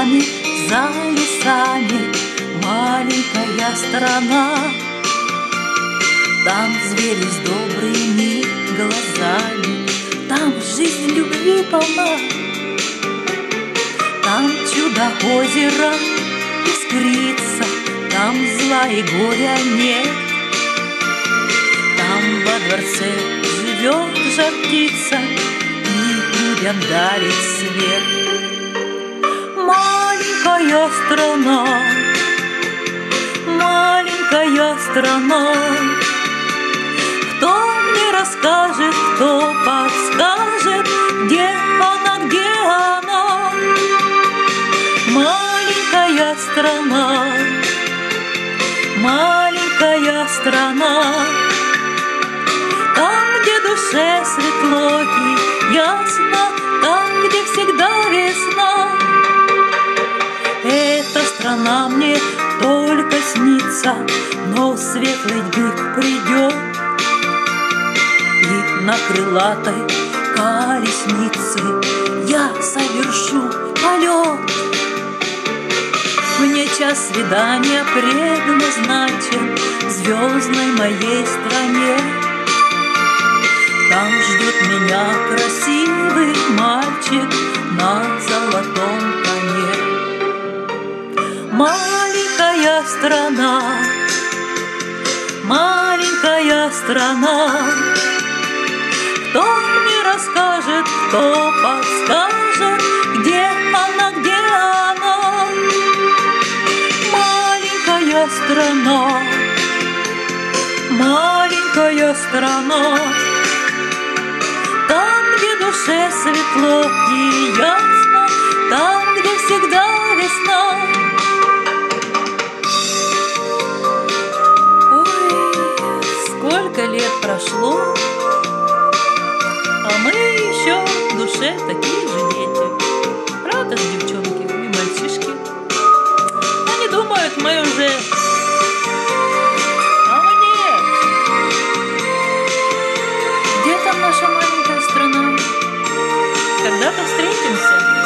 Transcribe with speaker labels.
Speaker 1: горами, за лесами маленькая страна. Там звери с добрыми глазами, там жизнь любви полна. Там чудо озера искрится, там зла и горя нет. Там во дворце живет жар птица и людям дарит свет. Маленькая страна, маленькая страна, кто мне расскажет, кто подскажет, где она, где она? Маленькая страна, маленькая страна, там, где душе светло и ясно, там, где всегда весна. Эта страна мне только снится, но светлый дик придет, и на крылатой колеснице я совершу полет. Мне час свидания предназначен в звездной моей стране. Там ждет меня красивый мальчик на золотом коне. Маленькая страна, маленькая страна, кто мне расскажет, кто подскажет, где она, где она? Маленькая страна, маленькая страна, там, где душе светло и ясно, там, где всегда весна. Ой, сколько лет прошло, а мы еще в душе такие же дети. Правда ж, девчонки и мальчишки? Они думают, мы уже... А мы нет. Где там наша маленькая страна? Когда-то встретимся.